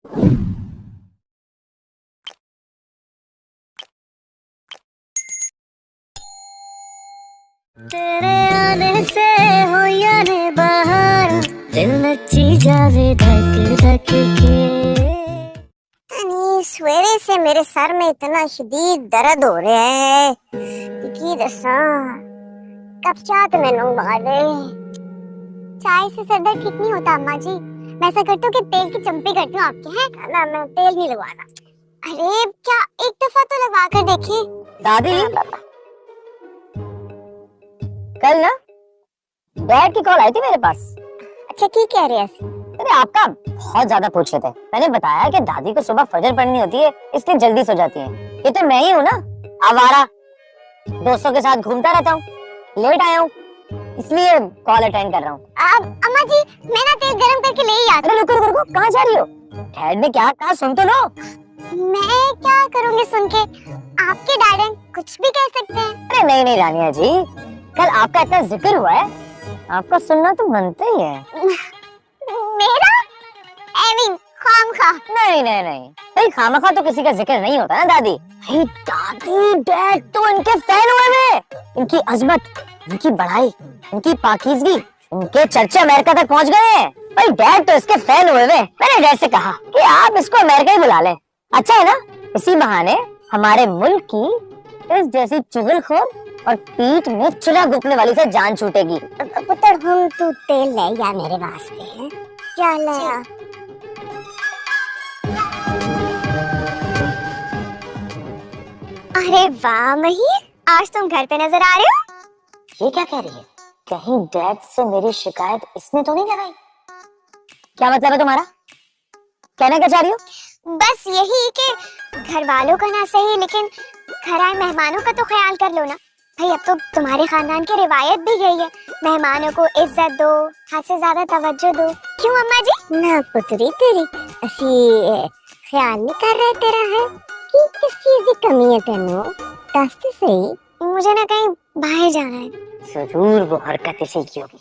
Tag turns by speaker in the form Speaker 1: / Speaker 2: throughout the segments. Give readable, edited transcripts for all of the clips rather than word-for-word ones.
Speaker 1: तेरे आने से हो या ने बाहर दिल नची जावे धक धक के। सवेरे से मेरे सर में इतना शदीद दर्द हो रहा है कि दसा कब चाय तो मैंने मारे। चाय से सर दर्द ठीक नहीं होता अम्मा जी। मैं ऐसा करती हूँ कि तेल की चंपी करती हूँ आपके, हैं ना, मैं तेल नहीं लगवाना। अरे क्या एक दफा तो लगा कर देखिए।
Speaker 2: दादी कल ना डैड की कॉल आई थी मेरे पास।
Speaker 1: अच्छा की कह रहे हैं?
Speaker 2: अरे आपका बहुत ज्यादा पूछ रहे थे। मैंने बताया कि दादी को सुबह फजर पढ़नी होती है इसलिए जल्दी सो जाती है। ये तो मैं ही हूँ ना, आवारा, दोस्तों के साथ घूमता रहता हूँ, लेट आया हूँ इसलिए कॉल अटेंड कर रहा हूँ।
Speaker 1: अम्मा जी मैं ना तेल गरम करके ले ही आता।
Speaker 2: अरे रुको रुको रुको, कहाँ जा रही हो? डैड ने क्या कहा सुन तो लो।
Speaker 1: मैं क्या करूँगी सुन के? आपके डैड कुछ भी कह सकते हैं।
Speaker 2: अरे नहीं नहीं रानिया जी, कल आपका इतना जिक्र हुआ है, आपका सुनना तो बनता ही है।
Speaker 1: मेरा खामखा?
Speaker 2: नहीं नहीं नहीं भाई, खामखा तो किसी का जिक्र नहीं होता ना दादी। भाई दादी डैड तो इनके फैन हुए हैं। इनकी अजमत, इनकी बड़ाई, इनकी पाकीज़गी, इनके चर्चे अमेरिका तक पहुंच गए हैं। भाई डैड तो इसके फैन हुए हैं। मैंने डैड से कहा कि आप इसको अमेरिका ही बुला लें, अच्छा है ना, इसी बहाने हमारे मुल्क की इस जैसी चुगलखोर और पीठ में चुला घुपने वाली से जान छूटेगी।
Speaker 1: पुत्र हम तू तेल ले या मेरे वास्ते है क्या लाया? अरे वाह महिर, आज तुम घर पे नजर आ रहे हो।
Speaker 2: ये क्या कह रही है? कहीं डैड से मेरी शिकायत इसने तो नहीं लगाई? क्या मतलब है तुम्हारा? कहना क्या चाह रही हो?
Speaker 1: बस यही कि घर वालों का ना सही लेकिन घर आए मेहमानों का तो ख्याल कर लो ना। भाई अब तो तुम्हारे खानदान की रिवायत भी गई है, मेहमानों को इज्जत दो, हद से ज्यादा तवज्जो दो। क्यों अम्मा जी? ना पुत्री तेरी असी ख्याल नहीं कर रहे तेरा है कि किस चीज की कमी है तेनू? दस तो सही। मुझे ना कहीं बाहर जाना है।
Speaker 2: जरूर वो हरकत इसी की होगी।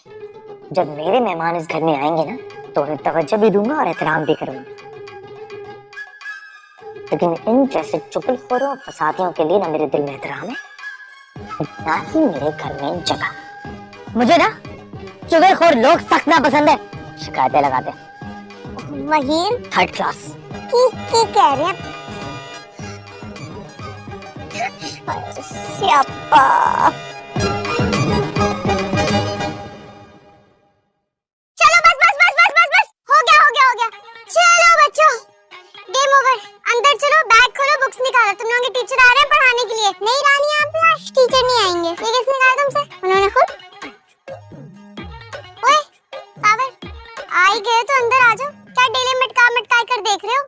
Speaker 2: जब मेरे मेहमान इस घर में आएंगे ना तो उन्हें तवज्जो भी दूंगा और एहतराम भी करूंगा, लेकिन इन जैसे चुगलखोरों और फसादियों के लिए ना मेरे दिल में एहतराम है ना ही मेरे घर में जगह। मुझे ना चुगलखोर लोग सख्त ना पसंद है, शिकायतें लगाते हैं।
Speaker 1: महिर
Speaker 2: थर्ड क्लास
Speaker 1: की कह रहे हैं? स्यापा। चलो बस बस बस बस बस बस हो गया हो गया हो गया। चलो बच्चों गेम ओवर, अंदर चलो, बैग खोलो, बुक्स निकालो। तुम लोगों के टीचर आ रहे हैं पढ़ाने के लिए। नहीं रानी आप आज टीचर नहीं आएंगे। ये किसने कहा तुमसे? उन्होंने खुद। ओए सावर आ ही गए तो अंदर आ जाओ। क्या डेली मटका कर देख रहे हो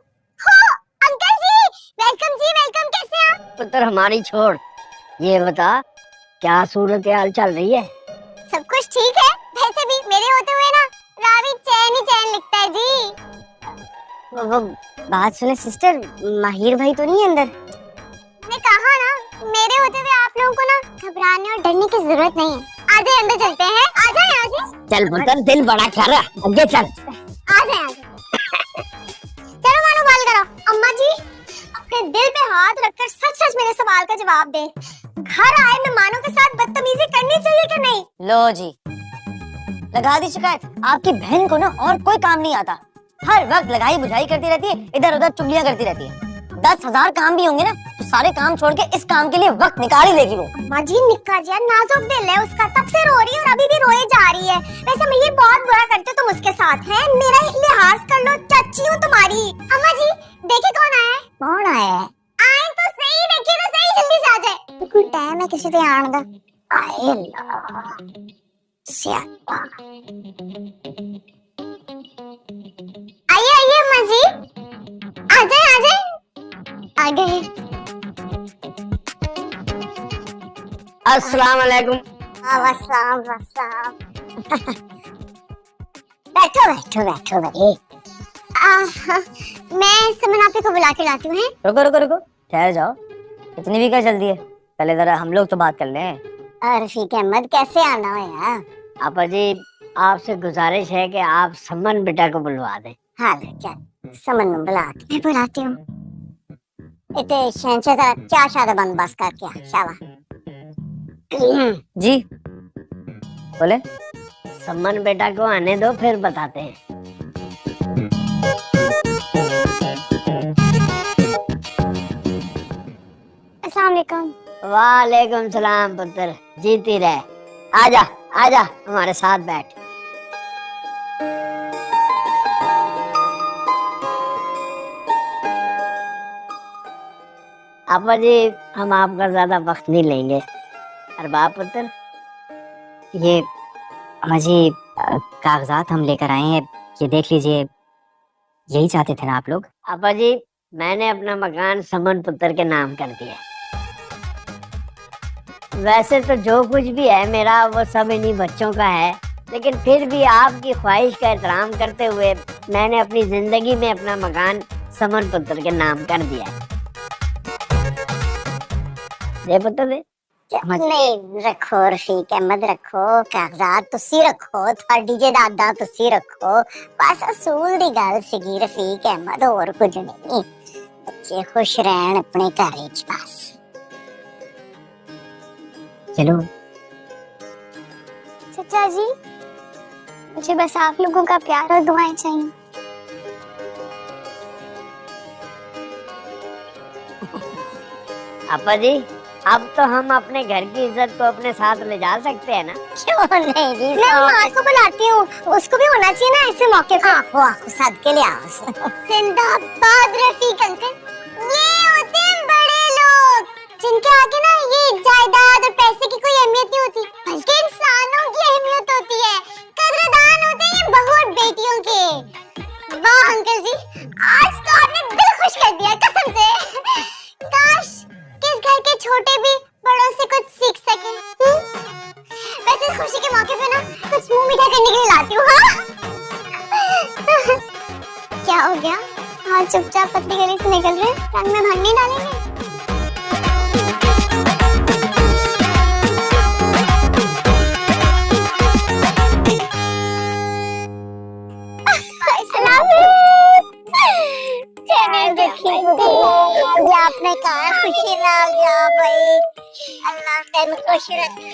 Speaker 1: अंकल जी वेलकम जी वेलकम। कैसे हैं आप?
Speaker 3: पुत्र हमारी छोड़, ये बता क्या सूरत हाल चल रही है?
Speaker 1: सब कुछ ठीक है। वैसे भी मेरे होते हुए ना रावी चैन ही चैन लिखता है जी।
Speaker 2: वो बात सुने सिस्टर, माहिर भाई तो नहीं है अंदर?
Speaker 1: मैंने कहा ना मेरे होते हुए आप लोगों को ना घबराने और डरने की जरूरत नहीं है। आ जाए अंदर चलते हैं। आ जाए आ जाए।
Speaker 3: चल पुत्र दिल बड़ा कर रहा, आगे चल।
Speaker 1: आ जाए चलो मानो बाल करो। अम्मा जी अपने दिल पे हाथ रखकर सच सच मेरे सवाल का जवाब दे। घर आए मेहमानों के साथ बदतमीजी करनी चाहिए कि नहीं?
Speaker 2: लो जी लगा दी शिकायत। आपकी बहन को ना और कोई काम नहीं आता, हर वक्त लगाई बुझाई करती रहती है, इधर उधर चुगलियां करती रहती है। 10,000 काम भी होंगे ना तो सारे काम छोड़ के इस काम के लिए वक्त निकाल ही लेगी वो।
Speaker 1: अम्मा जी निक्का जी नाजुक दिल है उसका, तब से रो रही है और अभी भी रोए जा रही है। वैसे मैं ये बहुत बुरा करते हो तुम उसके साथ हैं। मेरा लिहाज कर लो, चाची हूँ तुम्हारी। अम्मा जी देखिए कौन आया है? कौन आया है? आए तो सही, देखिए तो सही, जल्दी से आ जाए। कोई टाइम है किसी से आने दा। आए ला स्यापा। आइए आइए अम्मा जी, आ जाए आ जाए। आ गए।
Speaker 3: अस्सलाम वालेकुम।
Speaker 1: वस्सलाम वस्सलाम। बैठो बैठो बैठो भाई। मैं समन आपे को बुला के लाती हूँ।
Speaker 2: रुको रुको रुको, ठहर जाओ, इतनी भी क्या जल्दी है? पहले जरा हम लोग तो बात कर लें।
Speaker 1: रफीक अहमद कैसे आना है यार?
Speaker 3: आपा जी आपसे गुजारिश है कि आप समन बेटा को बुलवा दें।
Speaker 1: हाँ चल
Speaker 2: समन नु बुला
Speaker 1: मैं बुलाती हूँ।
Speaker 2: इते शहंशाह का चार शादा बंदोबस्त करके आ शाबाश। जी बोले।
Speaker 3: समन बेटा को आने दो, फिर बताते हैं।
Speaker 1: अस्सलाम वालेकुम।
Speaker 3: वालेकुम सलाम पुत्र, जीती रहे। आजा आजा हमारे साथ बैठ। आपा जी, हम आपका ज्यादा वक्त नहीं लेंगे। अरबाब पुत्र,
Speaker 2: ये मुझे कागजात हम लेकर आए हैं, ये देख लीजिए। यही चाहते थे ना आप लोग?
Speaker 3: आपा जी, मैंने अपना मकान समन पुत्र के नाम कर दिया। वैसे तो जो कुछ भी है मेरा, वो सब इन्हीं बच्चों का है, लेकिन फिर भी आपकी ख्वाहिश का एहतराम करते हुए मैंने अपनी जिंदगी में अपना मकान समन पुत्र के नाम कर दिया है। दे पुत्र दे।
Speaker 2: नहीं रखो रफीक अहमद, रखो कागजात तुसी रखो, थोड़ी जायदादा तुसी रखो। बस असूल दी गल सीगी रफीक अहमद, और कुछ नहीं। बच्चे खुश रहन अपने घर विच बस। चलो
Speaker 1: चचा जी, मुझे बस आप लोगों का प्यार और दुआएं चाहिए।
Speaker 3: आपा जी, अब तो हम अपने घर की इज्जत को अपने साथ ले जा सकते हैं ना?
Speaker 2: क्यों नहीं जी,
Speaker 1: मैं माँ को बुलाती हूँ, उसको भी होना चाहिए ना ऐसे मौके पर।
Speaker 2: आहो सदके ले आओ।
Speaker 1: जिंदाबाद रफीक अंकल। ये होते हैं बड़े लोग, जिनके आगे ना ये जायदाद और पैसे की कोई अहमियत नहीं होती, बल्कि इंसानों की अहमियत होती है। कद्रदान होते हैं बहू और बेटियों के। वाह अंकल जी, आज तो आपने दिल खुश कर दिया कसम से। काश किस घर के छोटे भी बड़ों से कुछ सीख सके। वैसे खुशी के मौके पे ना कुछ मुंह मीठा करने के लिए लाती हूँ। हाँ? क्या हो गया? हाँ, चुपचाप पतली गली से निकल रहे, रंग में भंग नहीं डालेंगे।
Speaker 2: आपने कहा खुशी नाल जा भाई, अल्लाह तेन खुश रखे।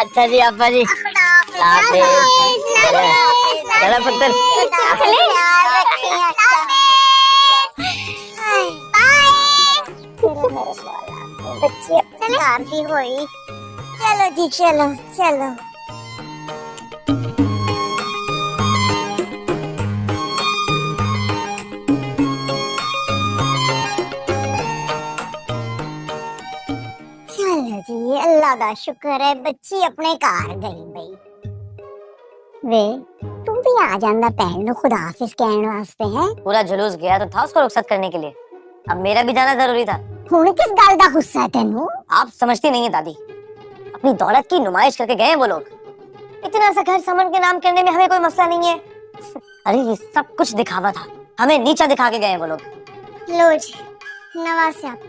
Speaker 3: अच्छा जी आपा जी, चलो पुत्र।
Speaker 2: बच्ची अपनी हुई। चलो जी, चलो चलो। जी अल्लाह दा शुक्र है, बच्ची अपने घर गई बई। वे तू भी आ जांदा भैन नु खुदा हाफिज कहने वास्ते है।
Speaker 4: पूरा जुलूस गया तो था उसको रुखसत करने के लिए, अब मेरा भी जाना जरूरी था।
Speaker 2: हुण किस गल दा गुस्सा है तेनू?
Speaker 4: आप समझती नहीं है दादी, अपनी दौलत की नुमाइश करके गए वो लोग। इतना सा घर समन के नाम करने में हमें कोई मसला नहीं है। अरे ये सब कुछ दिखावा था, हमें नीचा दिखा के गए वो लोग।
Speaker 1: लो जी नवाज साहब,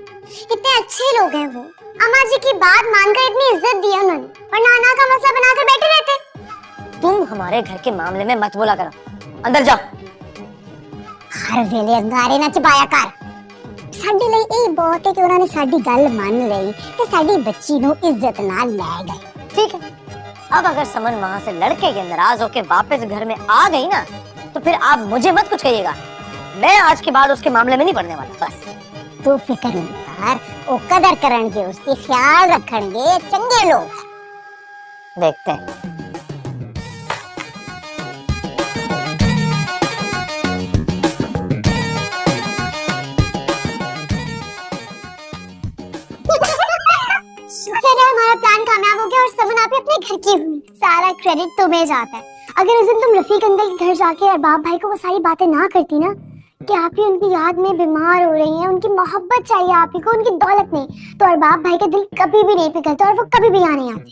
Speaker 1: इतने अच्छे लोग हैं वो, अम्मा जी की बात मानकर इतनी इज्जत दी है उन्होंने, और नाना का मसला बनाकर बैठे रहते।
Speaker 4: तुम हमारे घर के मामले में मत बोला करो, अंदर जाओ।
Speaker 2: हर वेले अंगारे ना चबाया कर। साडे ਲਈ ਇਹ ਬਹੁਤ ਹੈ ਕਿ ਉਹਨਾਂ ਨੇ ਸਾਡੀ ਗੱਲ ਮੰਨ ਲਈ ਤੇ ਸਾਡੀ ਬੱਚੀ ਨੂੰ ਇੱਜ਼ਤ ਨਾਲ ਲੈ ਗਏ।
Speaker 4: ठीक है, अब अगर समन वहाँ से लड़के के नाराज होके वापस घर में आ गई ना, तो फिर आप मुझे मत कुछ कहिएगा। मैं आज के बाद उसके मामले में नहीं पड़ने वाला। बस
Speaker 2: तू फिक्र नहीं कर, वो कदर करेंगे, उसकी ख्याल रखेंगे, चंगे लोग
Speaker 4: देखते हैं।
Speaker 1: शुक्र है हमारा प्लान कामयाब हो गया और समन आप अपने घर की हुई। सारा क्रेडिट तुम्हें जाता है। अगर उस दिन तुम रफीक अंकल के घर जाके अरबाब भाई को वो सारी बातें ना करती ना, कि आप ही उनकी याद में बीमार हो रही हैं, उनकी मोहब्बत चाहिए आप ही को, उनकी दौलत नहीं, तो अरबाब भाई का दिल कभी भी नहीं पिघलता और वो कभी भी यहाँ नहीं आते।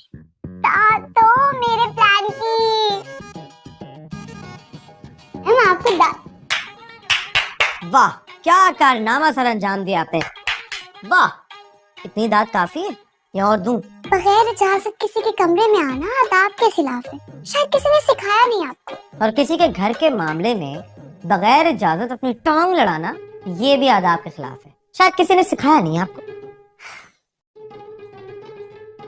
Speaker 1: तो मेरे प्लान की हम आपको
Speaker 4: वाह, क्या कारनामा सर अंजाम दिया आपने। वाह, इतनी दाद काफी है या और दूं?
Speaker 1: बगैर इजाजत किसी के कमरे में आना आदाब के खिलाफ है। शायद किसी ने सिखाया नहीं आपको।
Speaker 4: और किसी के घर के मामले में बगैर इजाजत अपनी टांग लड़ाना ये भी आदाब के खिलाफ है। शायद किसी ने सिखाया नहीं आपको।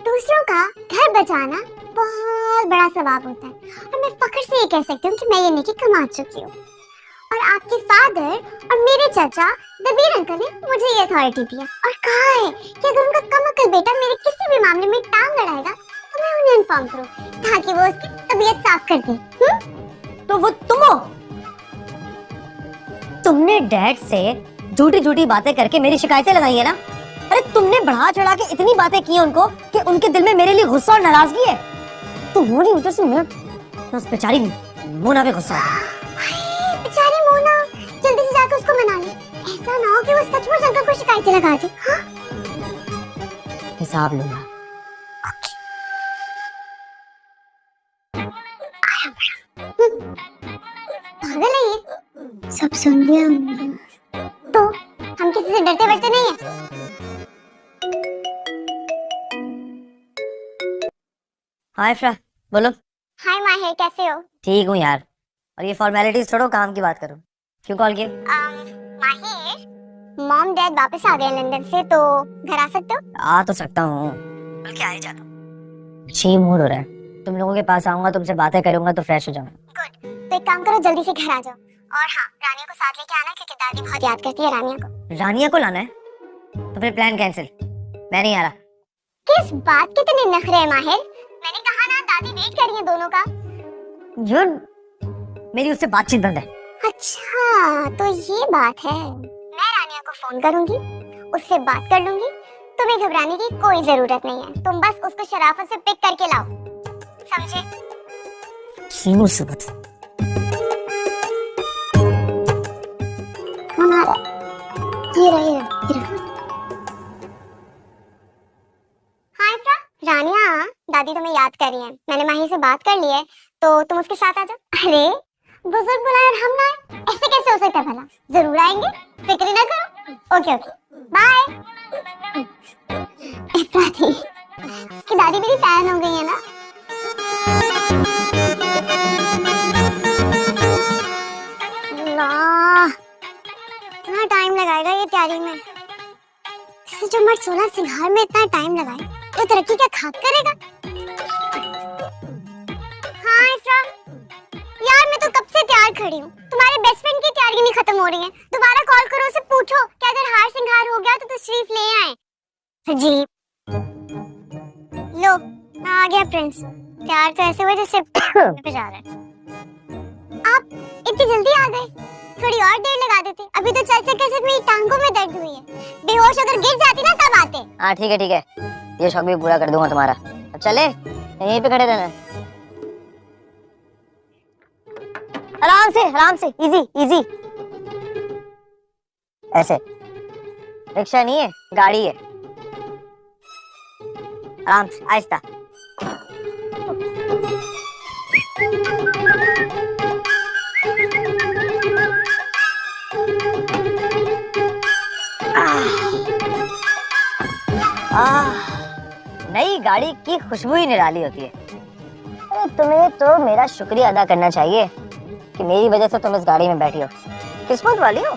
Speaker 1: दूसरों का घर बचाना बहुत बड़ा सवाब होता है और मैं फख्र से ये कह सकती हूँ कि मैं ये नेकी कमा चुकी हूँ। और आपके फादर और मेरे चाचा दबीर अंकल ने मुझे ये अथॉरिटी दिया और कहा है कि अगर उनका कमअकल बेटा मेरे किसी भी मामले में टांग लड़ाएगा तो मैं उन्हें इन्फॉर्म करूँ ताकि वो उसकी तबीयत साफ कर दे।
Speaker 4: तो वो तुम हो? तुमने डैड से झूठी झूठी बातें करके मेरी शिकायतें लगाई है ना? अरे तुमने बढ़ा चढ़ा के इतनी बातें की उनको कि उनके दिल में मेरे लिए गुस्सा और नाराजगी है। तुम्हारी वजह से मैं उस बेचारी मोना पे गुस्सा आ गया।
Speaker 1: बेचारी मोना, जल्दी से जाकर उसको मना ले। ऐसा ना हो कि वो सचमुच अंकल को शिकायतें लगा दे। हाँ?
Speaker 4: हिसाब लूंगा।
Speaker 1: पागल है ये, सब सुन लिया हमने। तो हम किसी से डरते बरते नहीं है।
Speaker 4: हाय फ्रा, बोलो।
Speaker 1: हाय माहिर, कैसे हो?
Speaker 4: ठीक हूँ यार। और ये फॉर्मेलिटीज छोड़ो, काम की बात करो। क्यों कॉल किया?
Speaker 1: माहिर, मॉम डैड वापस आ गए लंदन से, तो घर आ सकते हो?
Speaker 4: आ तो सकता हूँ, बल्कि आ ही जाता हूँ। अच्छी मूड हो रहा है। तुम लोगों के पास आऊंगा, तुमसे बातें करूंगा तो फ्रेश हो जाऊंगा।
Speaker 1: गुड, तो एक काम करो, जल्दी से घर आ जाओ। और हाँ, रानिया को साथ लेके आना क्योंकि दादी बहुत याद करती है रानिया को।
Speaker 4: रानिया को लाना है? तो फिर प्लान कैंसिल, मैं नहीं आ रहा।
Speaker 1: किस बात के इतने नखरे हैं माहिर? मैंने कहा ना, दादी वेट कर रही है दोनों का।
Speaker 4: यार मेरी उससे बातचीत बंद है।
Speaker 1: अच्छा, तो ये बात है। मैं रानिया को फोन करूंगी, उससे बात कर लूंगी। तुम्हें घबराने की कोई जरूरत नहीं है, तुम बस उसको शराफत से पिक करके लाओ, समझे?
Speaker 4: क्यों सुबत?
Speaker 1: फोन आ रहा है। ये रहा। हाय फ्रा, रानिया, दादी तुम्हें याद कर रही है। मैंने माही से बात कर ली है, तो तुम उसके साथ आ जाओ। अरे बुजुर्ग बुलाए और हम ना आए, ऐसे कैसे हो सकता है भला? जरूर आएंगे, फिक्र ना करो। Okay okay, bye. थी, उसकी दादी मेरी फैन हो गई है ना। अल्लाह, इतना टाइम लगाएगा ये तैयारी में। इससे जो मर्द 16 सिंगार में इतना टाइम लगाए तो तरक्की क्या खाक करेगा? हाँ इफ्रा, यार मैं तो कब से तैयार खड़ी हूँ, तुम्हारे बेस्ट फ्रेंड की तैयारी नहीं खत्म हो रही है। दोबारा कॉल करो, उसे पूछो कि अगर हार सिंगार हो गया तो तशरीफ ले आए। जी लो, आ गया प्रिंस। तैयार तो ऐसे हुए जैसे पे जा रहे हैं। आप इतनी जल्दी आ गए, थोड़ी और देर लगा देते। अभी तो चल चल कर मेरी टांगों में दर्द हुई है। बेहोश अगर गिर जाती ना तब आते।
Speaker 4: हाँ ठीक है, ये शौक भी पूरा कर दूंगा तुम्हारा। अब चले, यहीं पे खड़े रहना। आराम से, इजी। ऐसे, रिक्शा नहीं है, गाड़ी है। आराम से, आहिस्ता। नई गाड़ी की खुशबू ही निराली होती है। अरे तुम्हें तो मेरा शुक्रिया अदा करना चाहिए कि मेरी वजह से तुम इस गाड़ी में बैठी हो। किस्मत वाली हो।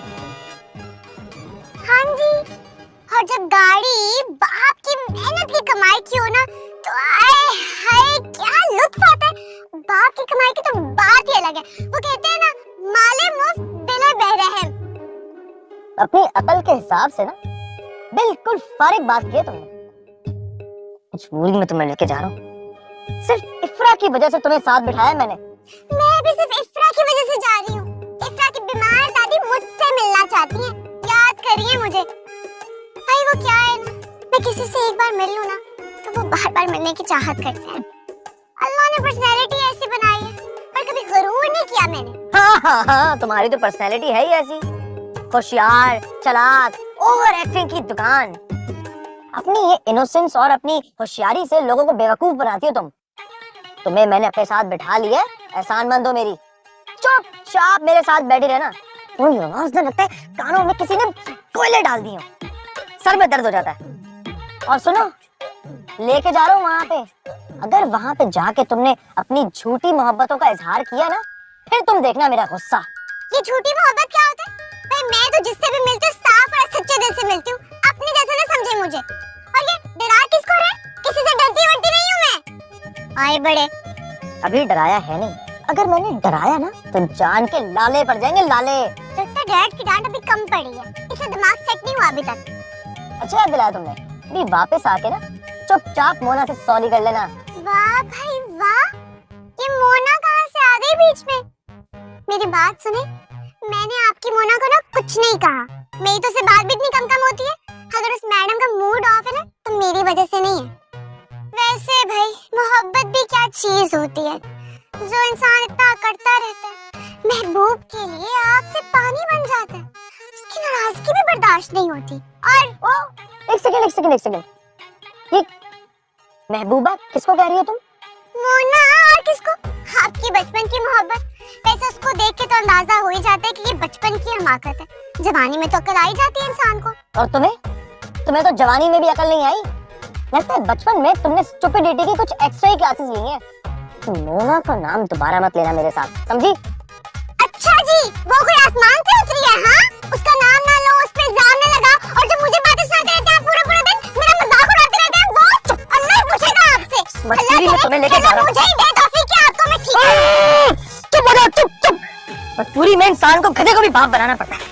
Speaker 1: हाँ जी, और जब गाड़ी बाप की मेहनत की कमाई की हो ना, तो आए हाय क्या लुत्फ आता है। बाप की कमाई की तो बात ही अलग है। वो कहते हैं ना, माले मुफ्त दिले बेरहम।
Speaker 4: अपनी अकल के हिसाब से ना बिल्कुल फारिग बात की है तुमने। मजबूरी में तुम्हें लेके जा रहा हूँ, सिर्फ इफ्रा की वजह से तुम्हें साथ बिठाया मैंने।
Speaker 1: मैं भी सिर्फ इफ्रा की वजह से जा रही हूँ। इफ्रा की बीमार दादी मुझसे मिलना चाहती हैं, याद करिए मुझे। भाई वो क्या है ना, मैं किसी से एक बार मिल लूँ ना तो वो बार बार मिलने की चाहत करते हैं। अल्लाह ने पर्सनैलिटी ऐसी बनाई है, पर कभी गरूर नहीं किया मैंने।
Speaker 4: हाँ, तुम्हारी तो पर्सनैलिटी है ही ऐसी, होशियार, चालाक, ओवर एक्टिंग की दुकान। अपनी ये इनोसेंस और अपनी होशियारी से लोगों को बेवकूफ बनाती हो तुम। तुम्हें मैंने अपने साथ बिठा लिया, एहसानमंद हो मेरी। चुपचाप मेरे साथ बैठी रहना। कोई आवाज न लगता है, कानों में किसी ने कोयले डाल दी हो, सर में दर्द हो जाता है। और सुनो, लेके जा रहा हूँ वहां पे। अगर वहां पे जाके तुमने अपनी झूठी मोहब्बतों का इजहार किया ना, फिर तुम देखना मेरा गुस्सा।
Speaker 1: ये झूठी मोहब्बत क्या होता है? भाई मैं तो जिससे भी मिलती हूँ साफ और सच्चे दिल से मिलती हूँ, अपने जैसा ना समझे मुझे। और ये डरा किसको रहे? किसी से डरती वरती नहीं हूँ मैं। आए बड़े।
Speaker 4: अभी डराया है नहीं, अगर मैंने डराया ना तो जान के लाले पड़ जाएंगे, लाले।
Speaker 1: लगता डैड की डांट अभी कम पड़ी है, इसे दिमाग सेट नहीं हुआ अभी तक।
Speaker 4: अच्छा याद दिलाया तुमने, अभी वापस आके ना चुपचाप मोना से सॉरी कर लेना।
Speaker 1: वाह भाई वाह, ये मोना कहाँ से आ गई बीच में? मेरी बात सुने, मैंने आपकी मोना को ना कुछ नहीं कहा, मेरी तो से बात भी इतनी कम होती है। अगर उस मैडम का मूड ऑफ है ना तो मेरी वजह से नहीं है। वैसे भाई मोहब्बत भी क्या चीज होती है जो इंसान इतना करता रहता है, महबूब के लिए आग से पानी बन जाता है, उसकी नाराजगी भी बर्दाश्त नहीं होती। और
Speaker 4: एक सेकंड, ये महबूबा किसको कह रही हो तुम?
Speaker 1: मोना, और किसको? आपकी बचपन की मोहब्बत। वैसे उसको देख के तो अंदाजा हो ही जाता है कि ये बचपन की हमाकत है, जवानी में तो अकल आई जाती है इंसान को।
Speaker 4: और तुम्हें तो जवानी में भी अकल नहीं आई। लगता है बचपन में तुमने स्टुपिडिटी की कुछ एक्स्ट्रा ही क्लासेस ली हैं। मोना का नाम दोबारा मत लेना मेरे साथ, समझी?
Speaker 1: अच्छा जी, वो कोई आसमान से उतरी है? हाँ, उसका नाम ना लो, उस पे इल्जाम ना लगा, और जो मुझे बातें सुनाते रहते हैं पूरा दिन मेरा मजाक उड़ाते रहते हैं, वो अल्लाह पूछेगा आपसे।
Speaker 4: मजबूरी में तुम्हें लेके जा रहा हूं।
Speaker 1: मुझे ही दे तौफीक कि आपको मैं ठीक
Speaker 4: चुप हो जाओ, चुप। मजबूरी में इंसान को गधे को भी बाप बनाना पड़ता है।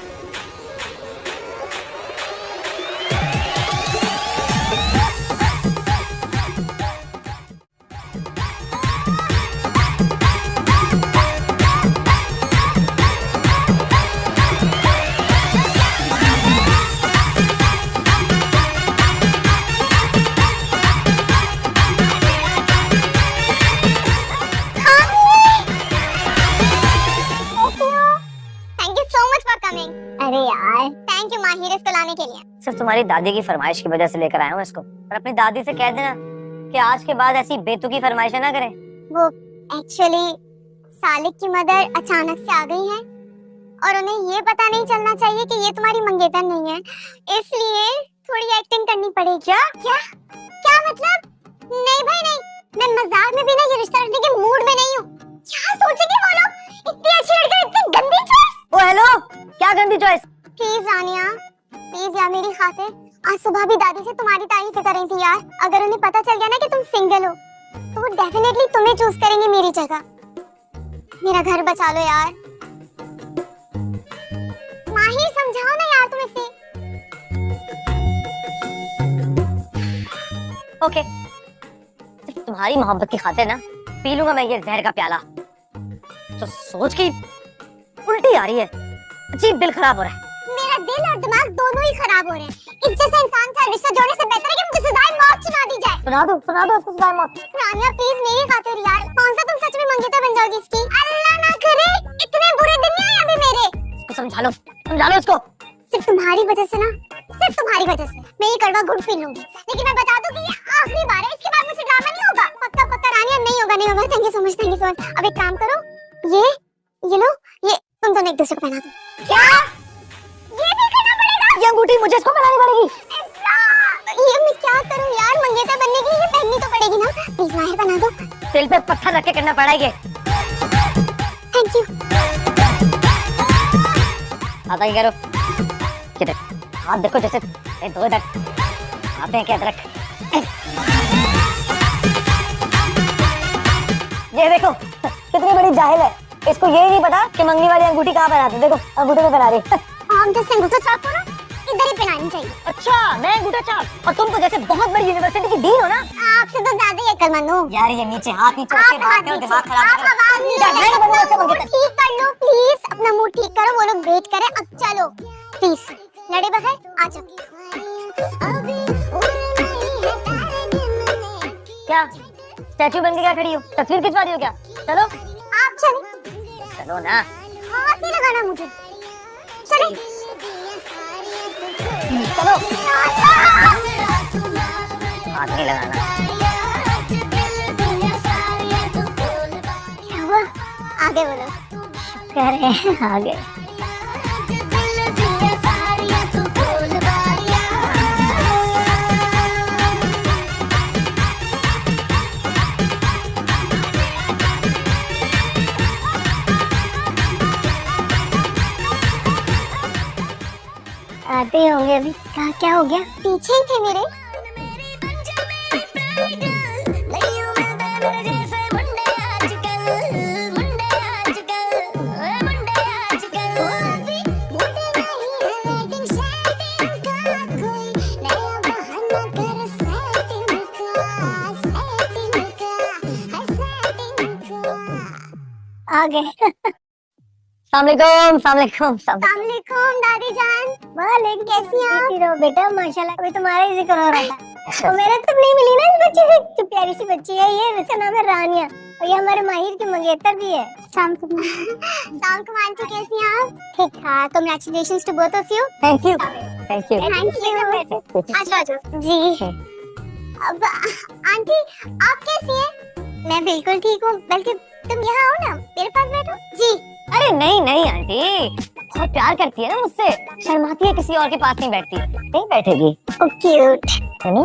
Speaker 1: अरे यार, थैंक यू माहिर इसको लाने के लिए।
Speaker 4: सिर्फ तुम्हारी दादी की फरमाइश की वजह से लेकर आया हूँ इसको। और अपनी दादी से कह देना कि आज के बाद ऐसी बेतुकी फरमाइशें ना करें।
Speaker 1: वो एक्चुअली सालिक की मदर अचानक से आ गई हैं और उन्हें ये पता नहीं चलना चाहिए कि ये तुम्हारी मंगेतर नहीं है, इसलिए थोड़ी एक्टिंग करनी पड़ेगी। क्या क्या क्या मतलब? नहीं भाई नहीं, मैं मजाक में भी ना ये रिश्ता रखने के मूड में नहीं हूँ। क्या सोचेंगे वो लोग? इतनी अच्छी लड़की, इतनी गंदी चॉइस।
Speaker 4: ओ हेलो, क्या गंदी चॉइस?
Speaker 1: प्लीज रानिया, प्लीज यार मेरी खातिर। आज सुबह भी दादी से तुम्हारी तारीफ कर रही थी यार। अगर उन्हें पता चल गया ना कि तुम सिंगल हो तो वो डेफिनेटली तुम्हें चूज करेंगे मेरी जगह। मेरा घर बचा लो यार। माहिर समझाओ ना यार तुम इसे।
Speaker 4: ओके, सिर्फ तुम्हारी मोहब्बत की खातिर ना पी लूंगा मैं ये जहर का प्याला। तो सोच के उल्टी आ रही है, अजीब दिल खराब हो रहा है।
Speaker 1: मेरा दिल और दिमाग दोनों ही खराब हो रहे हैं। इस जैसे इंसान से रिश्ता जोड़ने से बेहतर है कि मुझे सजाए मौत सुना दी जाए।
Speaker 4: सुना दो उसको सजाए मौत।
Speaker 1: रानिया प्लीज मेरी खातिर यार, कौन सा तुम सच में मंगेतर बन जाओगी इसकी? अल्लाह ना करे इतने बुरे दिन नहीं आए अभी मेरे।
Speaker 4: समझा लो इसको।
Speaker 1: सिर्फ तुम्हारी वजह से ना, सिर्फ तुम्हारी वजह से मैं ये कड़वा घुट पी लूंगी। लेकिन मैं बता दूं कि ये आखिरी बार है, इसके बाद मुझसे ड्रामा नहीं होगा। पक्का रानिया, नहीं होगा। Thank you so much. अब एक काम करो, ये लो, ये तुम दोनों एक दूसरे को पहना दो। क्या? ये भी करना पड़ेगा?
Speaker 4: ये अंगूठी मुझे इसको पहनानी पड़ेगी।
Speaker 1: ये मैं क्या करूं यार, मंगेतर बनने के लिए ये पहननी तो पड़ेगी ना। प्लीज माहिर बना दो।
Speaker 4: दिल पे पत्थर रख के करना पड़ेगा।
Speaker 1: Thank you.
Speaker 4: आता ही करो। किधर हाथ देखो, जैसे दो इधर आते हैं क्या अदरक। ये देखो कितनी बड़ी जाहिल है, इसको ये नहीं पता कि मंगनी वाली अंगूठी कहाँ पहनाते। देखो अंगूठे में पहना रही।
Speaker 1: हम जैसे अंगूठा छाप करो, इधर ही पहनानी चाहिए।
Speaker 4: अच्छा, मैं अंगूठा छाप और तुम तो जैसे बहुत बड़ी यूनिवर्सिटी की डीन हो ना।
Speaker 1: आपसे तो ज्यादा ही अक्लमंद हूँ
Speaker 4: यार। ये नीचे हाथ नीचे रख के बात करो, दिमाग खराब करो।
Speaker 1: ठीक कर लो प्लीज, अपना मूड ठीक करो, वो लोग वेट करें। अब चलो प्लीज, लड़े बगैर आ जाओ।
Speaker 4: क्या स्टैचू बन के क्या खड़ी हो? तस्वीर खिंचवा रही हो क्या? चलो
Speaker 1: आप
Speaker 4: चलो ना।
Speaker 1: हाथ नहीं लगाना मुझे, चले
Speaker 4: चलो। हाथ नहीं लगाना।
Speaker 1: क्या हुआ? आगे बोलो।
Speaker 4: कह रहे हैं आगे।
Speaker 1: आते ही होंगे अभी। कहा क्या हो गया? पीछे ही थे मेरे। आ गए।
Speaker 4: सलामकुम
Speaker 1: वालेकुम दादी जान। वालेकुम, कैसी हैं आप? रहो बेटा, माशाल्लाह। अभी तुम्हारा ही जिक्र हो रहा था। और मेरे तो नहीं मिली ना इस बच्चे से, जो प्यारी सी बच्ची है ये। इसका नाम है रानिया और ये हमारे माहिर की मंगेतर भी है। सलामकुम आंटी, कैसी हैं आप? ठीक ठाक। Congratulations to both of you.
Speaker 4: Thank you.
Speaker 1: Thank you. आ जाओ जी। अब आंटी आप कैसी हैं? मैं बिल्कुल ठीक हूँ, बल्कि तुम यहाँ आओ ना, मेरे पास बैठो। जी।
Speaker 4: अरे नहीं नहीं आंटी, बहुत प्यार करती है ना मुझसे, शर्माती है, किसी और के पास नहीं बैठती। नहीं बैठेगी।
Speaker 1: क्यूट
Speaker 4: है ना?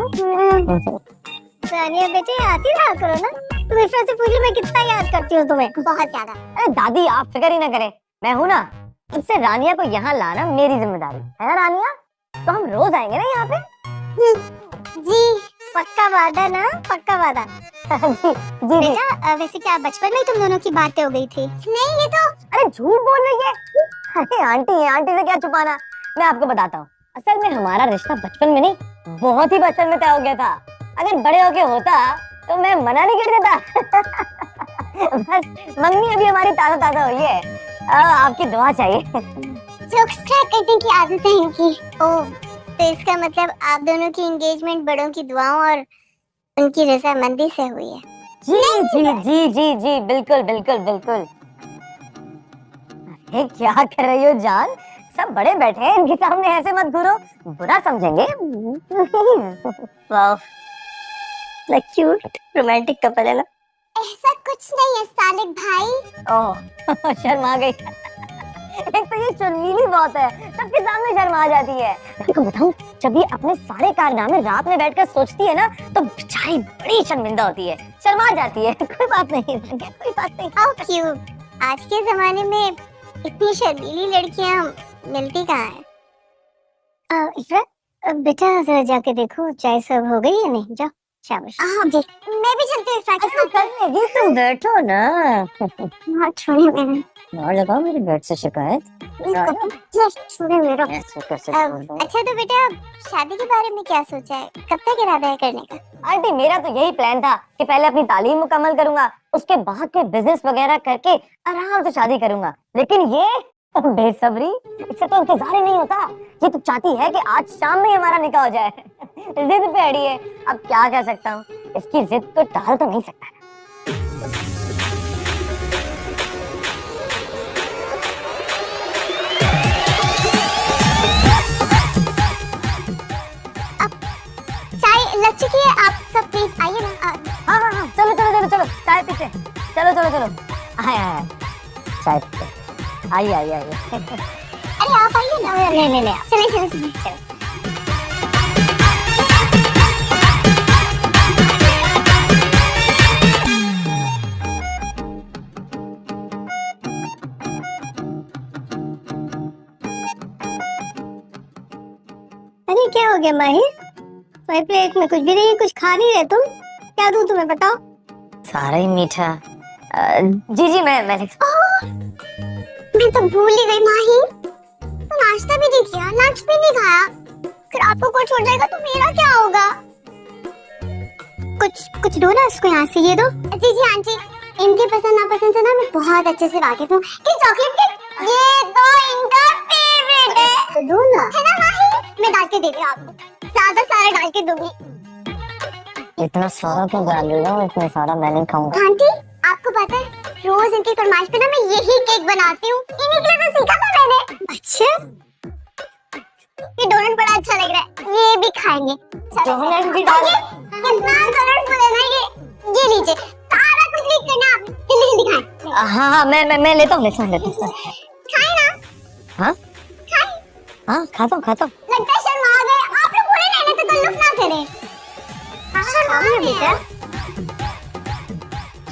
Speaker 1: रानिया बेटे, आती रहा करो ना। तुम इस वजह से पूछ लो मैं कितना याद करती हूँ तुम्हें। बहुत ज्यादा।
Speaker 4: अरे दादी आप फिक्र ही ना करें, मैं हूँ ना। इससे रानिया को यहाँ लाना मेरी जिम्मेदारी है ना रानिया? तो हम रोज आएंगे ना यहाँ पे।
Speaker 1: जी पक्का वादा ना, पक्का वादा।
Speaker 4: जी जी।
Speaker 1: बेटा वैसे क्या बचपन में तुम दोनों की बातें हो गई थी? नहीं ये तो।
Speaker 4: अरे झूठ बोल रही है। अरे आंटी से क्या छुपाना। मैं आपको बताता हूँ, असल में हमारा रिश्ता बचपन में नहीं, बहुत ही बचपन में तय हो गया था। अगर बड़े होके होता तो मैं मना नहीं कर देता। बस मम्मी अभी हमारी ताजा ताजा हुई है। आपकी दुआ चाहिए।
Speaker 1: जोक्स क्रैक करने की आदत है इनकी। ओह, तो इसका मतलब आप दोनों की एंगेजमेंट बड़ों की दुआओं और उनकी रजामंदी से हुई है।
Speaker 4: जी जी जी जी जी, बिल्कुल बिल्कुल बिल्कुल। अरे क्या कर रही हो जान? सब बड़े बैठे हैं, इनके सामने ऐसे मत घूरो, बुरा समझेंगे। वाह, क्यूट रोमांटिक कपल है ना?
Speaker 1: ऐसा कुछ नहीं है सालिक भाई।
Speaker 4: ओह शर्मा गई। एक तो ये चुनवीली बहुत है, सबके सामने शर्मा जाती है। देखो बताऊं, जब ये अपने सारे कारनामे रात में बैठकर सोचती है ना, तो बेचारी बड़ी शर्मिंदा होती है, शर्मा जाती है। कोई बात नहीं, कोई बात नहीं।
Speaker 1: How cute. आज के जमाने में इतनी शर्मीली लड़कियां मिलती कहाँ हैं? इफ़रा बेटा जरा जाके देखो चाय सर्व हो गई या नहीं। जाओ। शाबाश। हाँ जी, मैं भी चलती हूँ इफ़रा के साथ।
Speaker 4: कर लेगी, तुम बैठो ना।
Speaker 1: हाँ छोड़े मेरे।
Speaker 4: और लगाओ मेरे बेड से शिकायत।
Speaker 1: छोड़े मेरा।
Speaker 4: अच्छा
Speaker 1: अच्छा तो बेटा शादी के बारे में क्या सोचा है? कब तक इरादा है करने का?
Speaker 4: आंटी मेरा तो यही प्लान था कि पहले अपनी तालीम मुकम्मल करूंगा, उसके बाद कोई बिजनेस वगैरह करके आराम से शादी करूंगा। लेकिन ये बेसब्री, इससे तो इंतजार ही नहीं होता। ये तो चाहती है कि आज शाम में हमारा निकाह हो जाए। जिद पे अड़ी है, अब क्या कह सकता हूँ, इसकी जिद को टाल तो नहीं सकता।
Speaker 1: चाय लग चुकी है, आप सब प्लीज आइए ना।
Speaker 4: हाँ हाँ हाँ, चलो चलो चलो चलो चाय पीते। चलो चलो चलो, आए चाय पीते। आइए आइए आइए।
Speaker 1: अरे आप आइए ना। नहीं चलिए चलिए चलिए। अरे क्या हो गया माहिर? तुम्हारी प्लेट में कुछ भी नहीं है, कुछ खा नहीं रहे तुम। क्या दूं तुम्हें बताओ?
Speaker 4: सारा ही मीठा। जी जी मैं
Speaker 1: मैं तो भूल ही गई माहिर। तो नाश्ता भी नहीं किया, लंच भी नहीं खाया, फिर आपको कुछ हो जाएगा तो मेरा क्या होगा? कुछ दो ना इसको यहाँ से। ये दो। जी जी आंटी, इनकी पसंद नापसंद से ना मैं बहुत अच्छे से वाकिफ हूँ। कि चॉकलेट केक ये दो इनका फेवरेट है। तो दो ना, है ना माहिर? मैं डाल के दे रही हूँ आपको, ज्यादा सारा डाल के दूंगी।
Speaker 4: इतना सारा क्यों डाल रही हो? इतना सारा मैं नहीं खाऊंगा।
Speaker 1: आंटी आपको पता है रोज इनकी फरमाइश पे ना मैं यही केक बनाती हूँ। इन्हीं के लिए तो सीखा था मैंने। अच्छा, ये डोनट बड़ा अच्छा लग रहा है, ये भी खाएंगे।
Speaker 4: डोनट भी डाल।
Speaker 1: कितना कलरफुल है ना ये लीजिए, सारा कुछ रीड करना आप, जल्दी जल्दी खाएं।
Speaker 4: हाँ हाँ मैं लेता हूँ।
Speaker 1: खाएं ना।
Speaker 4: हाँ
Speaker 1: खाएं।
Speaker 4: हाँ खाता हूँ।
Speaker 1: लगता है शर्मा गए आप लोग, पूरे रहने तो तकल्लुफ ना करें। शर्मा बेटा।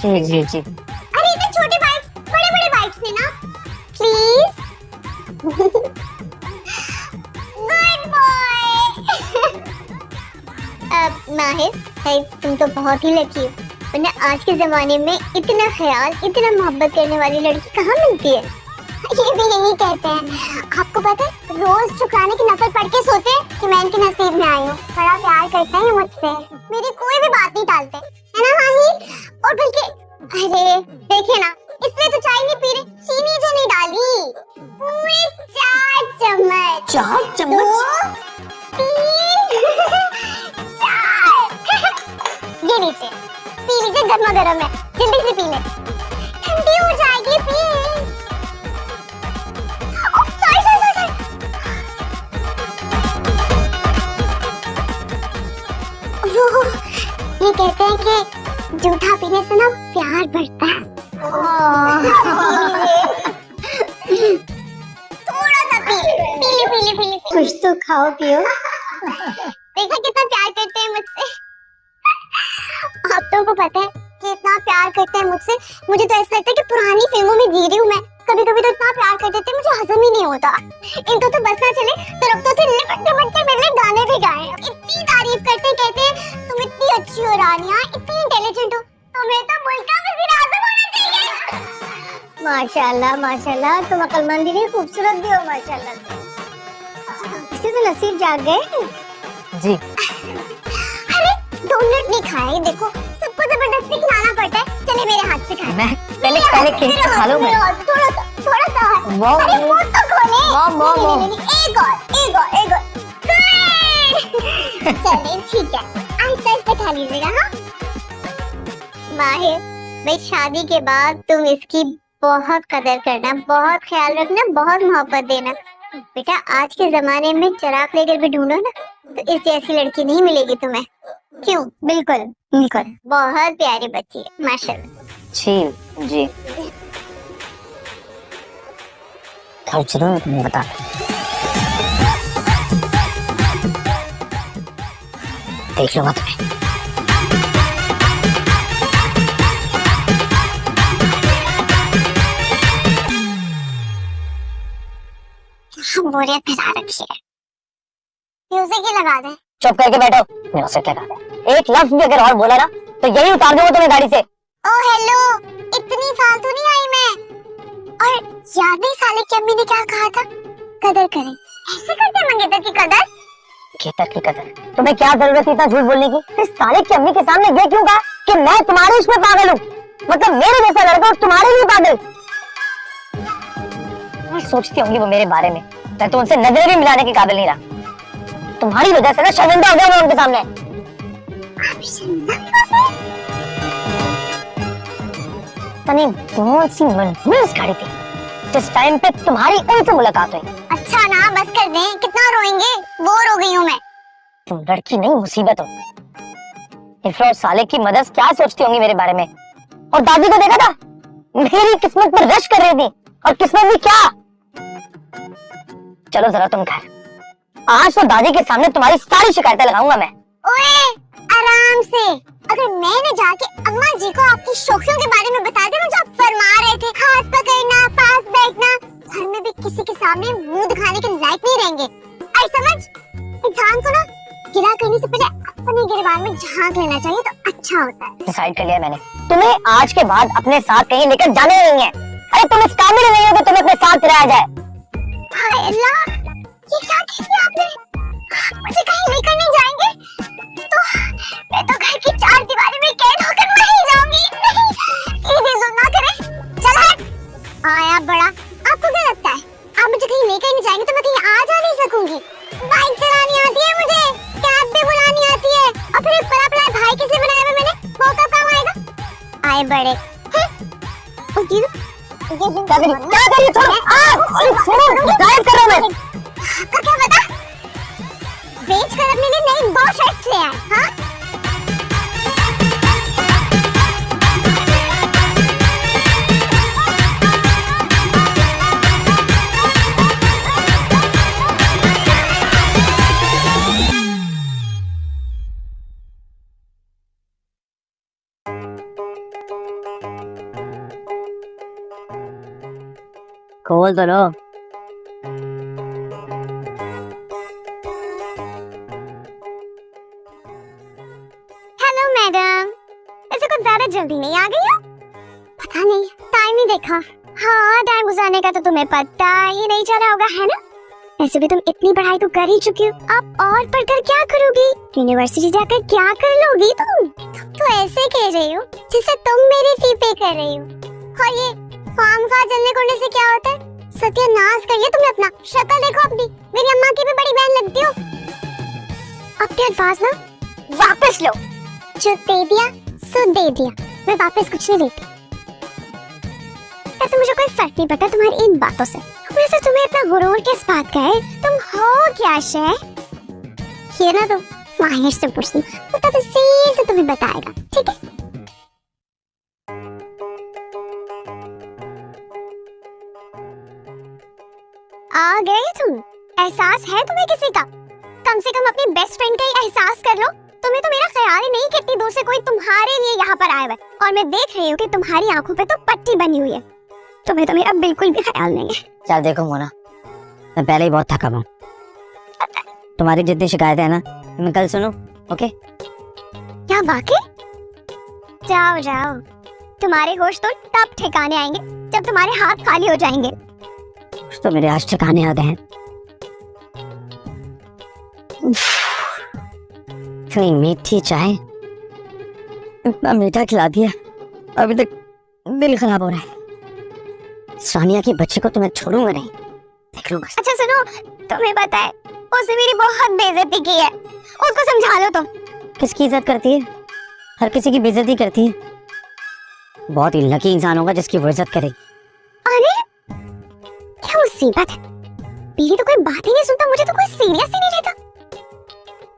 Speaker 4: जी जी जी।
Speaker 1: अरे इतने छोटे बाइट्स, बड़े बाइट्स लेना प्लीज। गुड माहिर है, तुम तो बहुत ही लकी हो, वरना आज के जमाने में इतना ख्याल, इतना मोहब्बत करने वाली लड़की कहाँ मिलती है। ये भी यही कहते हैं। आपको पता है, रोज शुक्राने की नफल पढ़ के सोते हैं कि मैं इनके नसीब में आई हूँ। बड़ा प्यार करते हैं मुझसे, मेरी कोई भी बात नहीं टालते, है ना माहिर? और बल्कि अरे देखिए ना, इसलिए तो चाय नहीं पी रहे, चीनी जो नहीं डाली। पूरे 4 चम्मच।
Speaker 2: 4 चम्मच?
Speaker 1: 2, 3, 4। ये लीजिए, पी लीजिए, गर्मा गर्म है, जल्दी से पी ले, ठंडी हो जाएगी। पी। ओह, sorry। वो ये कहते हैं कि जूठा पीने से ना प्यार बढ़ता है। थोड़ा सा पी ले। कुछ तो खाओ पियो। देखा कितना प्यार करते हैं मुझसे। आप लोगों को पता है कि इतना प्यार करते हैं मुझसे, मुझे तो ऐसा लगता है कि पुरानी फिल्मों में जी रही हूँ मैं। कभी कभी तो इतना प्यार कर देते हैं, मुझे हजम ही नहीं होता। इनको तो बस ना चले तो रखते थे लिपटते लिपटते मेरे लिए गाने भी गाए। इतनी तारीफ करते हैं, कहते हैं तुम इतनी अच्छी हो रानिया, इतनी इंटेलिजेंट हो, तुम्हें तो मुल्क का वज़ीर आज़म होना चाहिए। माशाल्लाह माशाल्लाह, तुम अक्लमंद भी, खूबसूरत भी हो माशाल्लाह से। इसके तो नसीब जाग गए
Speaker 2: जी।
Speaker 1: अरे 2 मिनट नहीं खाए, देखो सबको जबरदस्ती खिलाना पड़ता है। चले मेरे हाथ से खाए।
Speaker 2: मैं पहले खींच के खा लूं मैं।
Speaker 1: थोड़ा सा है।
Speaker 2: वाह,
Speaker 1: अरे मुंह तो खोले।
Speaker 2: वाह।
Speaker 1: नहीं, एक और। चलिए ठीक है, आहिस्ता खा लीजिएगा। हाँ माहिर भाई, शादी के बाद तुम इसकी बहुत कदर करना, बहुत ख्याल रखना, बहुत मोहब्बत देना। बेटा आज के जमाने में चिराग लेकर भी ढूंढो ना तो इस जैसी लड़की नहीं मिलेगी तुम्हें। क्यों? बिल्कुल बहुत प्यारी बच्ची है माशाल्लाह।
Speaker 2: जी। खर्च लो, बता। देख लूंगा तुम्हें।
Speaker 1: बोरियत भिजा रखी है, म्यूजिक ही लगा दे।
Speaker 2: चुप करके बैठो, म्यूजिक लगा दे। एक लफ्ज भी अगर और बोला ना तो यही उतार दूंगा तुम्हें गाड़ी से।
Speaker 1: ओ हेलो, इतनी फालतू नहीं आई मैं। और याद नहीं साले की अम्मी ने क्या कहा था? कदर करें। ऐसे करते मंगेतर की कदर?
Speaker 2: खेतर की कदर। तुम्हें क्या जरूरत थी इतना झूठ बोलने की? इस साले की अम्मी के सामने ये क्यों कहा कि मैं तुम्हारे इश्क में पागल हूँ? मतलब मेरे जैसा लड़का और तुम्हारे लिए पागल। और सोचती होंगी वो मेरे बारे में, मैं तो उनसे नजर भी मिलाने के काबिल नहीं रहा। तुम्हारी वजह से ना शर्मिंदा हो गया मैं उनके सामने। तनी कौन सी मनहूस गाड़ी थी जिस टाइम पे तुम्हारी उनसे मुलाकात हुई।
Speaker 1: अच्छा ना, बस कर दें, कितना रोएंगे? बोर हो गई हूँ मैं।
Speaker 2: तुम लड़की नहीं मुसीबत हो। इफ्रा साले की मदद क्या सोचती होंगी मेरे बारे में? और दादी को देखा था, मेरी किस्मत पर रश कर रही थी, और किस्मत भी क्या। चलो जरा तुम घर, आज तो दादी के सामने तुम्हारी सारी शिकायतें लगाऊंगा मैं।
Speaker 1: ओए आराम से। अगर मैं न जाके अम्मा जी को आपकी शौकियों के बारे में बता दूं, जो आप फरमा रहे थे, हाथ पकड़ना, पास बैठना, घर में भी किसी के सामने मुंह दिखाने के लायक नहीं रहेंगे। आई समझ? इंसान को ना गिला करने से पहले अपने गिरबान में झांक लेना चाहिए तो अच्छा होता है।
Speaker 2: डिसाइड कर लिया मैंने, तुम्हें आज के बाद अपने साथ कहीं लेकर जाने नहीं है। अरे तुम इस काबिल नहीं हो कि तुम्हें अपने साथ रहा जाए।
Speaker 1: हाय अल्लाह, ये क्या कह दिया आपने? मुझे कहीं लेकर नहीं जाएंगे तो मैं तो घर की 4 दीवारी में कैद होकर मर ही जाऊंगी। नहीं, प्लीज जुल्म ना करें। चल हट। आया बड़ा, आपको क्या लगता है आप मुझे कहीं लेकर नहीं जाएंगे तो मैं कहीं आ जा नहीं सकूंगी? बाइक चलानी आती है मुझे, कैब भी बुलानी आती है, और फिर पला पला भाई किसे बनाया है मैंने, वो कब काम आएगा? आए बड़े।
Speaker 2: क्या करिए? छोड़ो, ड्राइव कर रहा हूं मैं।
Speaker 1: आपका क्या पता? बेच कर अपने लिए नई बॉश शर्ट्स ले आए। हाँ?
Speaker 3: खोल तो लो।
Speaker 1: ज्यादा जल्दी नहीं आ गई हो? पता नहीं, टाइम नहीं देखा। हाँ, टाइम गुजारने का तो तुम्हें पता ही नहीं चला होगा, है ना? ऐसे भी तुम इतनी पढ़ाई तो कर ही चुकी हो, अब और पढ़कर क्या करोगी? यूनिवर्सिटी जाकर क्या कर लोगी तुम? तो ऐसे कह रही हो जैसे तुम मेरी फी पे कर रही हो। और ये फार्म जलने कोने से क्या होता है? सत्यानाश करिए तुमने अपना। शक्ल देखो अपनी, मेरी अम्मा की भी बड़ी बहन लगती हो। अपने अल्फाज ना वापस लो। जो दे दिया सो दे दिया, मैं वापस कुछ नहीं लेती। ऐसे मुझे कोई फर्क नहीं पड़ता तुम्हारी इन बातों से। वैसे तुम्हें इतना गुरूर किस बात का है? तुम हो क्या शय? ये ना तो माहिर से पूछ लो, वो तफसील से तुम्हें बताएगा, ठीक है? आ गए तुम? एहसास है तुम्हें किसी का? कम से कम अपनी बेस्ट फ्रेंड का ही एहसास कर लो। तुम्हें तो मेरा ख्याल ही नहीं कि इतनी दूर से कोई तुम्हारे लिए यहाँ पर आया है, और मैं देख रही हूँ कि तुम्हारी आंखों पे तो पट्टी बनी हुई है। तुम्हें तो मेरा बिल्कुल भी ख्याल नहीं है।
Speaker 2: चल देखो मोना, मैं पहले ही बहुत थका हूँ। तुम्हारी जितनी शिकायतें है ना, मैं कल सुनूं, ओके?
Speaker 1: क्या वाकई? जाओ जाओ, तुम्हारे होश तो तब ठिकाने आएंगे जब तुम्हारे हाथ खाली हो जाएंगे।
Speaker 2: तो मेरे आज ठिकाने आ गए हैं। इतनी मीठी चाय, इतना मीठा खिला दिया, अभी तक दिल खराब हो रहा है। सानिया की बच्ची को तो मैं छोड़ूंगा नहीं, देख लो बस।
Speaker 1: अच्छा सुनो, तुम्हें पता है उसने मेरी बहुत बेइज्जती की है, उसको समझा लो तुम।
Speaker 2: किसकी इज्जत करती है? हर किसी की बेइज्जती करती है। बहुत ही लकी इंसान होगा जिसकी वो इज्जत करे।
Speaker 1: अरे क्या मुसीबत है, मेरी तो कोई बात ही नहीं सुनता, मुझे तो कोई सीरियस ही नहीं लेता।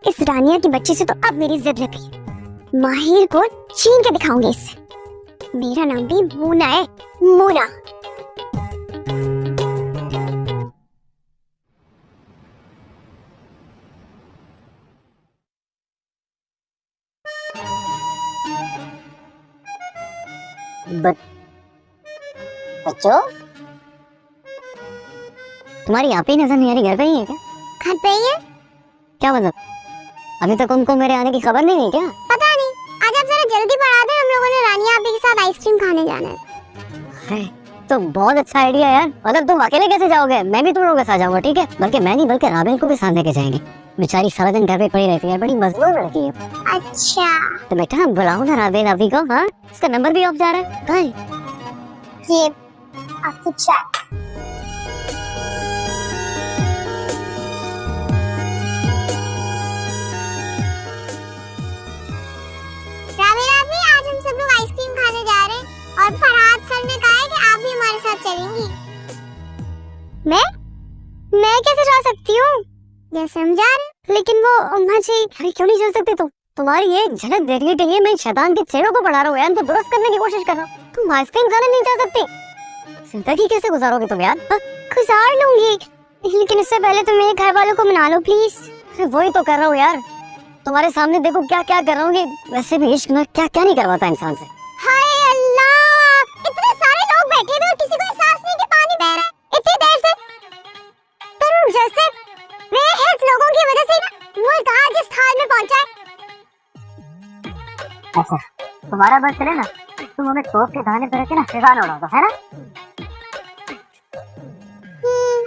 Speaker 1: इस रानिया की बच्ची से तो अब मेरी जिद लगी। माहिर को छीन के दिखाऊंगी इससे। मेरा नाम भी मोना है, मोना।
Speaker 2: बच्चों, तुम्हारी यहाँ पे ही नजर नहीं आ रही, घर पे ही है क्या?
Speaker 1: घर पे ही है।
Speaker 2: क्या मतलब, अभी तक उनको मेरे आने की खबर नहीं है क्या?
Speaker 1: पता नहीं, आज आप जरा जल्दी बढ़ा दें, हम लोगों ने रानिया आपी के साथ आइसक्रीम खाने जाना है।
Speaker 2: तो बहुत अच्छा आइडिया यार। मतलब तुम अकेले कैसे जाओगे? मैं भी तुम लोगों के साथ जाऊंगा, ठीक है? बल्कि मैं नहीं, बल्कि राबेल को भी साथ लेके जाएंगे। बेचारी सारा दिन घर पे पड़ी रहती है, बड़ी मजबूर लड़की है।
Speaker 1: अच्छा
Speaker 2: तो बेटा बुलाओ ना राबेल अभी को। हाँ, इसका नंबर भी ऑफ जा रहा है। कहाँ है?
Speaker 1: ये आपकी चाय। आज हम सब लोग आइसक्रीम खाने जा रहे हैं, और फरहाद सर ने कहा है कि आप भी हमारे साथ चलेंगी। मैं कैसे जा सकती हूँ? जैसे हम जा रहे हैं। लेकिन वो अम्मा जी।
Speaker 2: अरे क्यों नहीं चल सकते तुम? तुम्हारी ये झलक देखने के लिए मैं शैतान के चेहरों को पढ़ा रहा हूँ यार, तो दुरुस्त करने की कोशिश कर रहा हूँ। तुम आइसक्रीम खाने नहीं जा सकती? जिंदगी कैसे गुजारोगे तुम यार?
Speaker 1: गुजार लूंगी, लेकिन इससे पहले तुम मेरे घर वालों को मना लो प्लीज।
Speaker 2: वही तो कर रहा हूँ यार, तुम्हारे सामने देखो क्या क्या कर रहा हूँ। वैसे भी इश्क में क्या क्या नहीं करवाता इंसान से।
Speaker 1: हाय अल्लाह, इतने सारे लोग बैठे हुए और किसी को एहसास नहीं कि पानी बह रहा है इतनी देर से। तुम जैसे बेहिस लोगों की वजह से मुल्क आज इस हाल में पहुंचा है।
Speaker 2: अच्छा, तुम्हारा बस चले ना, तुम हमें तोप के दाने पर रखे ना, फिजान उड़ा दो, है ना?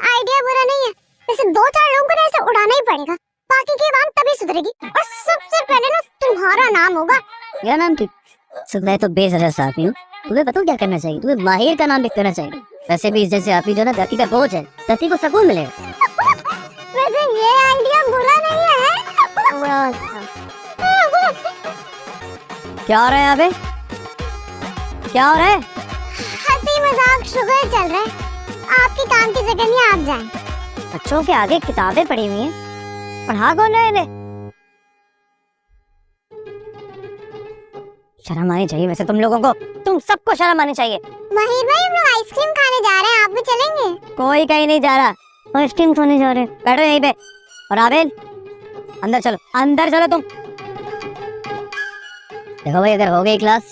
Speaker 1: आइडिया बुरा नहीं है, वैसे 2-4 लोगों को ऐसे उड़ाना ही पड़ेगा, बाकी की आवाम तभी सुधरेगी। और सबसे पहले ना तुम्हारा नाम होगा।
Speaker 2: मेरा नाम ठीक सुधरे तो बेजरस आदमी हूँ। तुम्हें बताओ क्या करना चाहिए? तुम्हें माहिर का नाम लिख देना चाहिए। वैसे भी इस जैसे आदमी जो ना धरती का बोझ है, धरती को सुकून मिलेगा।
Speaker 1: वैसे ये आइडिया बुरा नहीं है।
Speaker 2: क्या हो रहा है यहाँ पे? क्या हो रहा है?
Speaker 1: हंसी मजाक शुगर चल रहा है, आपकी काम की जगह नहीं, आप जाएं।
Speaker 2: बच्चों के आगे किताबें पड़ी हुई हैं, पढ़ा कौन रहे थे? शर्म आनी चाहिए वैसे तुम लोगों को, तुम सबको शर्म आनी चाहिए।
Speaker 1: माहिर भाई, हम लोग आइसक्रीम खाने जा रहे हैं, आप भी चलेंगे?
Speaker 2: कोई कहीं नहीं जा रहा, आइसक्रीम खाने जा रहे हैं, बैठो यहीं पे। और आबेल अंदर चलो, अंदर चलो तुम। देखो भाई, अगर हो गई क्लास,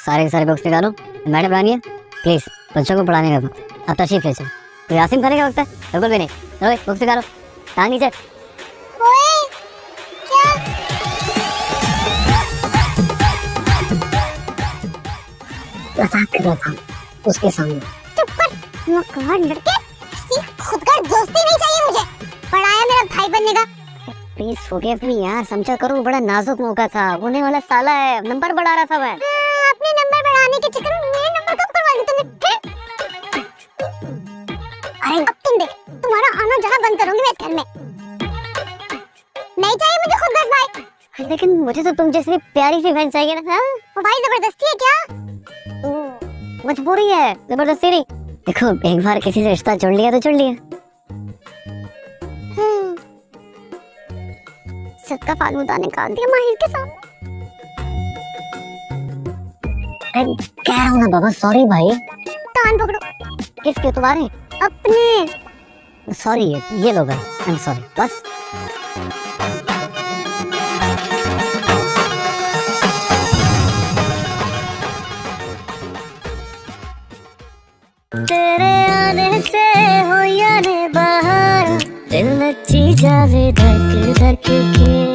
Speaker 2: सारे के सारे बुक्स निकालो। मैडम रानी है, प्लीज बच्चों को पढ़ाने का वक्त, अब तशरीफ ले चलो। तो यासीन खाने का वक्त है? बिल्कुल भी नहीं। चलो बुक्स निकालो, टांग नीचे।
Speaker 1: ओए, क्या?
Speaker 2: मजाक कर रहा था उसके सामने।
Speaker 1: चुप कर, मकान लड़के, किसी खुदगर दोस्ती नहीं चाहिए मुझे। पढ़ाया मेरा भाई बनने का।
Speaker 2: प्लीज फॉरगिव मी यार, समझा करो, बड़ा नाजुक मौका था, होने वाला साला है, नंबर बढ़ा रहा था मैं।
Speaker 1: अपने नंबर बढ़ाने के चक्कर में मेरे नंबर कब करवा ली तुमने? अरे अब तुम देख, तुम्हारा आना जाना बंद करूंगी मैं इस घर में। नहीं चाहिए मुझे खुदगर भाई।
Speaker 2: लेकिन मुझे तो तुम जैसी प्यारी सी बहन चाहिए ना। हाँ?
Speaker 1: वो भाई जबरदस्ती है क्या?
Speaker 2: मजबूरी है, जबरदस्ती नहीं। देखो एक बार किसी से रिश्ता जोड़ लिया तो जोड़ लिया।
Speaker 1: सबका फालूदा निकाल दिया माहिर के सामने।
Speaker 2: कह रहा हूँ ना बाबा, सॉरी भाई।
Speaker 1: कान पकड़ो।
Speaker 2: किसके, तुम्हारे?
Speaker 1: अपने।
Speaker 2: सॉरी, ये लो भाई, आई एम सॉरी, बस।
Speaker 1: तेरे आने से हो या ने बाहर, दिल नची जावे धक धक के।